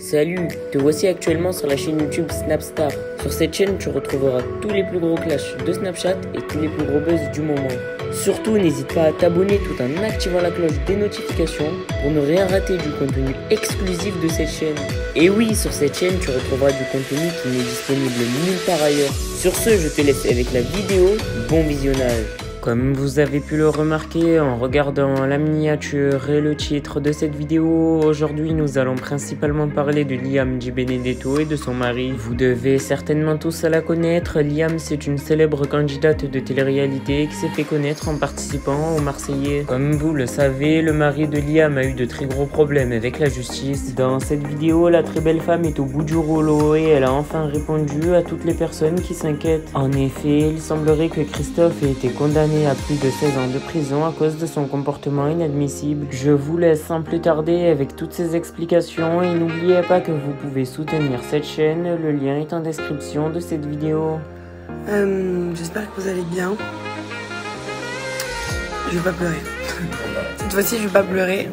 Salut, te voici actuellement sur la chaîne YouTube Snapstar. Sur cette chaîne, tu retrouveras tous les plus gros clashs de Snapchat et tous les plus gros buzz du moment. Surtout, n'hésite pas à t'abonner tout en activant la cloche des notifications pour ne rien rater du contenu exclusif de cette chaîne. Et oui, sur cette chaîne, tu retrouveras du contenu qui n'est disponible nulle part ailleurs. Sur ce, je te laisse avec la vidéo. Bon visionnage. Comme vous avez pu le remarquer en regardant la miniature et le titre de cette vidéo, aujourd'hui nous allons principalement parler de Liam Di Benedetto et de son mari. Vous devez certainement tous la connaître. Liam, c'est une célèbre candidate de télé-réalité qui s'est fait connaître en participant aux Marseillais. Comme vous le savez, le mari de Liam a eu de très gros problèmes avec la justice. Dans cette vidéo, la très belle femme est au bout du rouleau et elle a enfin répondu à toutes les personnes qui s'inquiètent. En effet, il semblerait que Christophe ait été condamné à plus de 16 ans de prison à cause de son comportement inadmissible. Je vous laisse sans plus tarder avec toutes ces explications et n'oubliez pas que vous pouvez soutenir cette chaîne, le lien est en description de cette vidéo. J'espère que vous allez bien. Je vais pas pleurer. Cette fois-ci, je vais pas pleurer.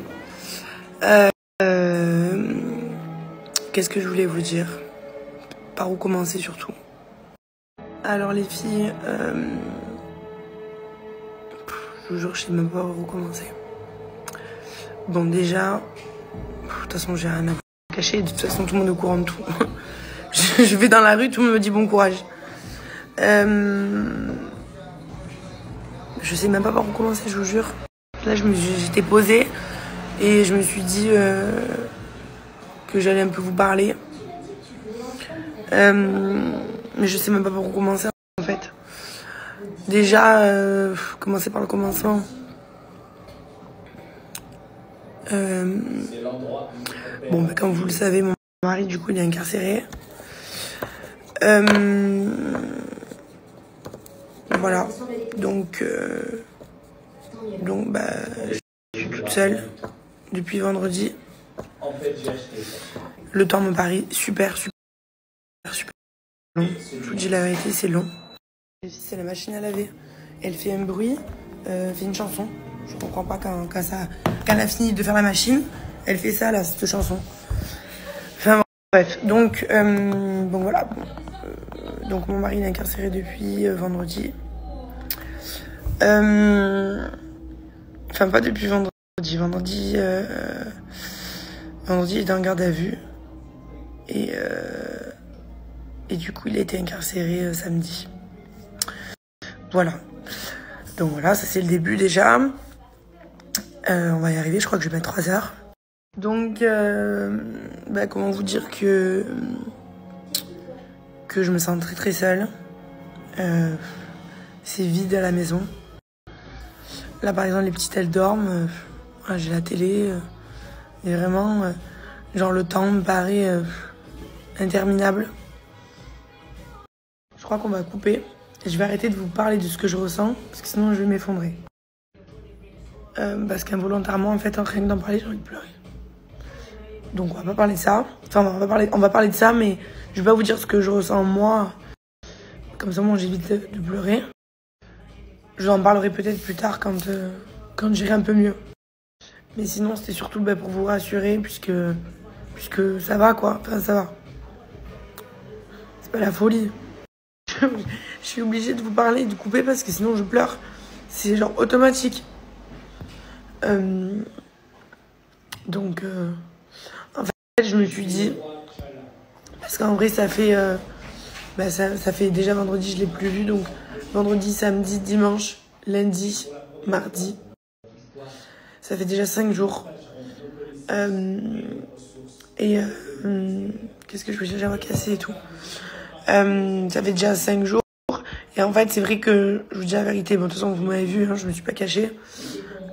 Qu'est-ce que je voulais vous dire? Par où commencer surtout? Alors les filles, je vous jure, je sais même pas où commencer. Bon, déjà, de toute façon, j'ai rien à vous cacher. De toute façon, tout le monde est au courant de tout. Je vais dans la rue, tout le monde me dit bon courage. Je sais même pas par où commencer, je vous jure. Là, j'étais posée et je me suis dit que j'allais un peu vous parler. Mais je sais même pas par où commencer, en fait. Déjà, commencer par le commencement. Bon, bah, comme vous le savez, mon mari, du coup, il est incarcéré. Voilà. Donc, bah, je suis toute seule depuis vendredi. Le temps me paraît super long. Je vous dis la vérité, c'est long. C'est la machine à laver. Elle fait un bruit, fait une chanson. Je comprends pas quand elle a fini de faire la machine, elle fait ça là, cette chanson. Enfin bref, donc voilà. Donc mon mari est incarcéré depuis vendredi. Enfin pas depuis vendredi. Vendredi il est en garde à vue. Et du coup il a été incarcéré samedi. Voilà. Donc voilà, ça c'est le début déjà. On va y arriver, je crois que je vais mettre 3 heures. Donc, bah, comment vous dire que je me sens très seule. C'est vide à la maison. Là par exemple les petites elles dorment. Voilà, j'ai la télé. Et vraiment, genre le temps me paraît interminable. Je crois qu'on va couper. Je vais arrêter de vous parler de ce que je ressens, parce que sinon je vais m'effondrer. Parce qu'involontairement, en fait, rien que d'en parler, j'ai envie de pleurer. Donc on va pas parler de ça. Enfin, on va parler de ça, mais je vais pas vous dire ce que je ressens moi. Comme ça, moi, j'évite de pleurer. Je vous en parlerai peut-être plus tard quand j'irai un peu mieux. Mais sinon, c'était surtout pour vous rassurer, puisque ça va, quoi. Enfin, ça va. C'est pas la folie. Je suis obligée de vous parler et de couper parce que sinon je pleure. C'est genre automatique. Donc, en fait, je me suis dit, parce qu'en vrai, ça fait déjà vendredi, je l'ai plus vu. Donc, vendredi, samedi, dimanche, lundi, mardi. Ça fait déjà 5 jours. Qu'est-ce que je veux dire? J'ai un cassé et tout. Ça fait déjà 5 jours. Et en fait, c'est vrai que, je vous dis la vérité, bon, de toute façon, vous m'avez vu, hein, je me suis pas cachée.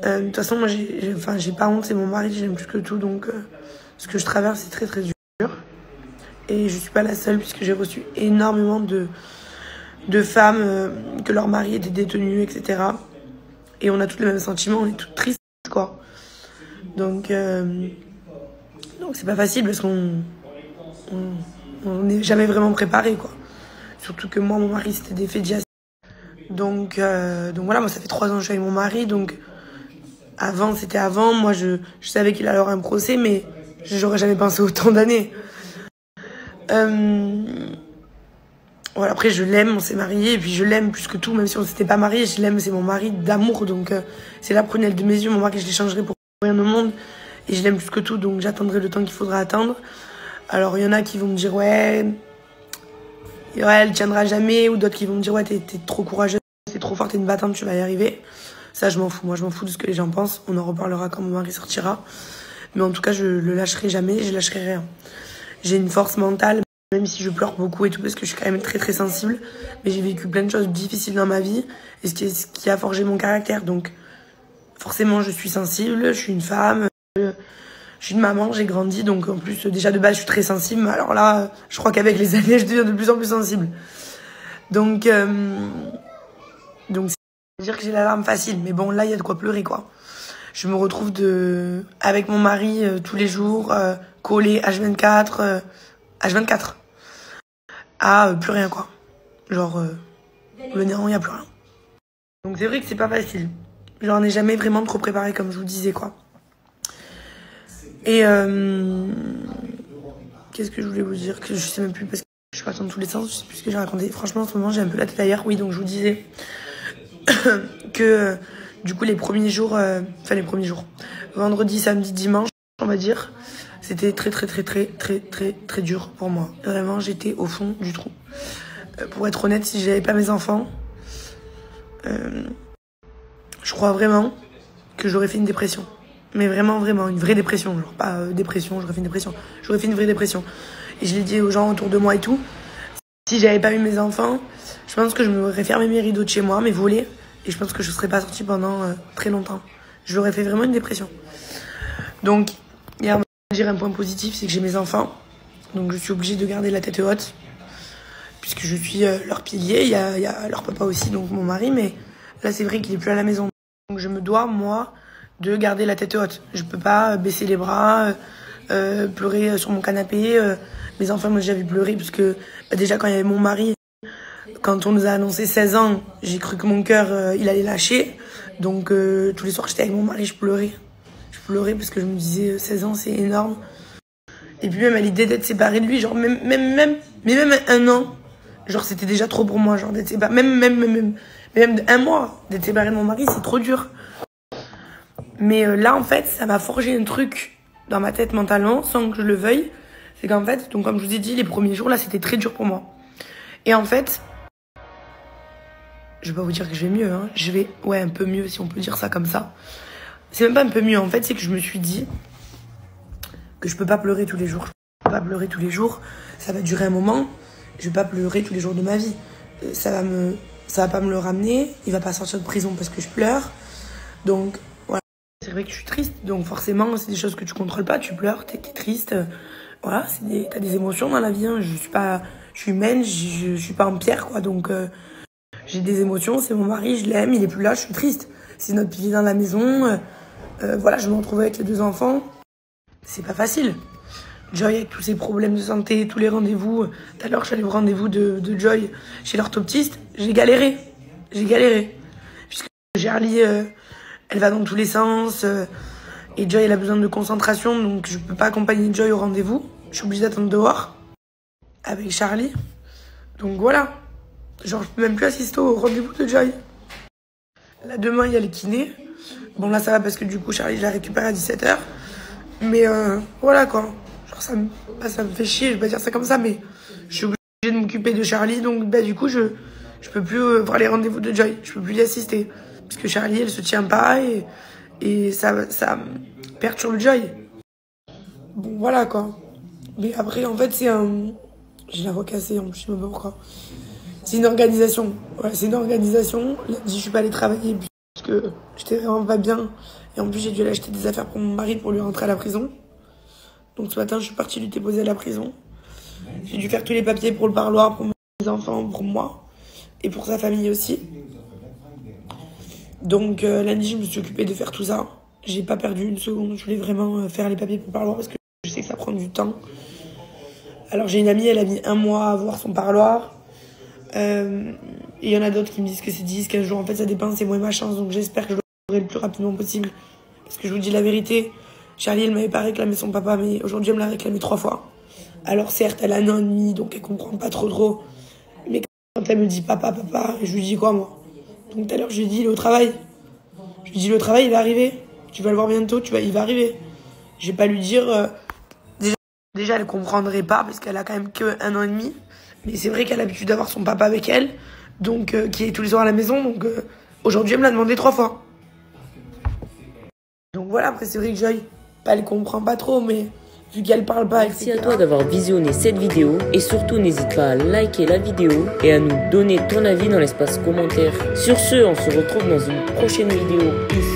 De toute façon, moi, j'ai pas honte, c'est mon mari, j'aime plus que tout, donc ce que je traverse, c'est très dur. Et je suis pas la seule, puisque j'ai reçu énormément de femmes que leur mari était détenu, etc. Et on a tous les mêmes sentiments, on est toutes tristes, quoi. Donc c'est pas facile, parce qu'on n'est jamais vraiment préparé, quoi. Surtout que moi, mon mari, c'était des faits d'il y a. Donc voilà, moi, ça fait 3 ans que je suis avec mon mari, donc avant, c'était avant. Moi, je savais qu'il allait avoir un procès, mais j'aurais jamais pensé autant d'années. Voilà, après, je l'aime, on s'est mariés, et puis je l'aime plus que tout, même si on s'était pas mariés, je l'aime, c'est mon mari d'amour, donc c'est la prunelle de mes yeux, mon mari, je l'échangerai pour rien au monde, et je l'aime plus que tout, donc j'attendrai le temps qu'il faudra attendre. Alors, il y en a qui vont me dire, ouais, elle tiendra jamais, ou d'autres qui vont me dire, ouais, t'es trop courageuse, t'es trop forte, t'es une battante, tu vas y arriver. Ça, je m'en fous, moi, je m'en fous de ce que les gens pensent, on en reparlera quand mon mari sortira. Mais en tout cas, je le lâcherai jamais, je lâcherai rien. J'ai une force mentale, même si je pleure beaucoup et tout, parce que je suis quand même très très sensible. Mais j'ai vécu plein de choses difficiles dans ma vie, et ce qui a forgé mon caractère. Donc, forcément, je suis sensible, je suis une femme, je suis une maman, j'ai grandi. Donc, en plus, déjà de base, je suis très sensible. Mais alors là, je crois qu'avec les années, je deviens de plus en plus sensible. Donc c'est-à-dire que j'ai la larme facile. Mais bon, là, il y a de quoi pleurer, quoi. Je me retrouve avec mon mari tous les jours, collé H24, plus rien, quoi. Genre, le néant, il n'y a plus rien. Donc c'est vrai que c'est pas facile. J'en ai jamais vraiment trop préparé, comme je vous disais, quoi. Et qu'est-ce que je voulais vous dire, que je sais même plus, parce que je suis partie dans tous les sens, je sais plus ce que j'ai raconté. Franchement, en ce moment, j'ai un peu la tête ailleurs. Oui, donc je vous disais que du coup, les premiers jours, vendredi, samedi, dimanche, on va dire, c'était très dur pour moi. Vraiment, j'étais au fond du trou. Pour être honnête, si j'avais pas mes enfants, je crois vraiment que j'aurais fait une dépression. Mais vraiment, une vraie dépression. Genre pas dépression, j'aurais fait une dépression. J'aurais fait une vraie dépression. Et je l'ai dit aux gens autour de moi et tout. Si j'avais pas eu mes enfants, je pense que je m'aurais fermé mes rideaux de chez moi, mes volets. Et je pense que je serais pas sortie pendant très longtemps. Je l'aurais fait vraiment une dépression. Donc, il y a un point positif, c'est que j'ai mes enfants. Donc je suis obligée de garder la tête haute. Puisque je suis leur pilier. Il y a leur papa aussi, donc mon mari. Mais là, c'est vrai qu'il est plus à la maison. Donc je me dois, moi, de garder la tête haute. Je peux pas baisser les bras, pleurer sur mon canapé. Mes enfants, moi, j'ai déjà vu pleurer. Parce que déjà, quand il y avait mon mari, quand on nous a annoncé 16 ans, j'ai cru que mon cœur, il allait lâcher. Donc tous les soirs, j'étais avec mon mari, je pleurais. Je pleurais parce que je me disais, 16 ans, c'est énorme. Et puis même à l'idée d'être séparée de lui, genre même un an, genre c'était déjà trop pour moi, genre d'être séparée, même un mois d'être séparée de mon mari, c'est trop dur. Mais là, en fait, ça m'a forgé un truc dans ma tête mentalement, sans que je le veuille. C'est qu'en fait, donc comme je vous ai dit, les premiers jours, là, c'était très dur pour moi. Et en fait, je vais pas vous dire que je vais mieux, hein. Je vais, ouais, un peu mieux, si on peut dire ça comme ça. C'est même pas un peu mieux, en fait, c'est que je me suis dit que je peux pas pleurer tous les jours. Je peux pas pleurer tous les jours, ça va durer un moment. Je vais pas pleurer tous les jours de ma vie. Ça va pas me le ramener. Il va pas sortir de prison parce que je pleure. Donc, voilà. C'est vrai que je suis triste. Donc, forcément, c'est des choses que tu contrôles pas. Tu pleures, t'es triste. Voilà, t'as des émotions dans la vie, hein. Je suis humaine, je suis pas en pierre, quoi. Donc, j'ai des émotions. C'est mon mari, je l'aime, il est plus là, je suis triste. C'est notre pilier dans la maison. Voilà, je me retrouve avec les 2 enfants. C'est pas facile. Joy avec tous ses problèmes de santé, tous les rendez-vous. Tout à l'heure, je suis allée au rendez-vous de Joy chez l'orthoptiste. J'ai galéré. Puisque Charlie, elle va dans tous les sens. Et Joy, elle a besoin de concentration. Donc, je peux pas accompagner Joy au rendez-vous. Je suis obligée d'attendre dehors avec Charlie. Donc, voilà. Genre, je peux même plus assister au rendez-vous de Joy. Là, demain, il y a les kinés. Bon, là, ça va parce que du coup, Charlie, je la récupère à 17h. Mais voilà, quoi. Genre, ça me fait chier, je vais pas dire ça comme ça, mais je suis obligée de m'occuper de Charlie. Donc, du coup, je peux plus voir les rendez-vous de Joy. Je peux plus y assister. Parce que Charlie, elle se tient pas et ça perturbe Joy. Bon, voilà, quoi. Mais après, en fait, c'est un... Je l'ai recassé, en plus, je sais même pas pourquoi. C'est une organisation. Voilà, c'est une organisation. Lundi, je suis pas allée travailler parce que j'étais vraiment pas bien. Et en plus, j'ai dû aller acheter des affaires pour mon mari pour lui rentrer à la prison. Donc ce matin, je suis partie lui déposer à la prison. J'ai dû faire tous les papiers pour le parloir, pour mes enfants, pour moi. Et pour sa famille aussi. Donc lundi, je me suis occupée de faire tout ça. J'ai pas perdu une seconde. Je voulais vraiment faire les papiers pour le parloir parce que je sais que ça prend du temps. Alors j'ai une amie, elle a mis 1 mois à voir son parloir. Et il y en a d'autres qui me disent que c'est 10-15 jours. En fait, ça dépend, c'est moi et ma chance. Donc j'espère que je l'aurai le plus rapidement possible. Parce que je vous dis la vérité, Charlie, elle m'avait pas réclamé son papa, mais aujourd'hui, elle me l'a réclamé 3 fois. Alors certes, elle a 1 an et demi, donc elle comprend pas trop. Mais quand elle me dit papa, je lui dis quoi moi? Donc tout à l'heure, je lui ai dit il est au travail. Je lui dis le travail, il va arriver. Tu vas le voir bientôt, il va arriver. Je vais pas lui dire... Déjà, elle comprendrait pas parce qu'elle a quand même que 1 an et demi. Mais c'est vrai qu'elle a l'habitude d'avoir son papa avec elle, donc qui est tous les soirs à la maison. Donc aujourd'hui, elle me l'a demandé 3 fois. Donc voilà, après c'est vrai que Joy, elle comprend pas trop, mais vu qu'elle parle pas, merci à toi d'avoir visionné cette vidéo et surtout n'hésite pas à liker la vidéo et à nous donner ton avis dans l'espace commentaire. Sur ce, on se retrouve dans une prochaine vidéo. Peace.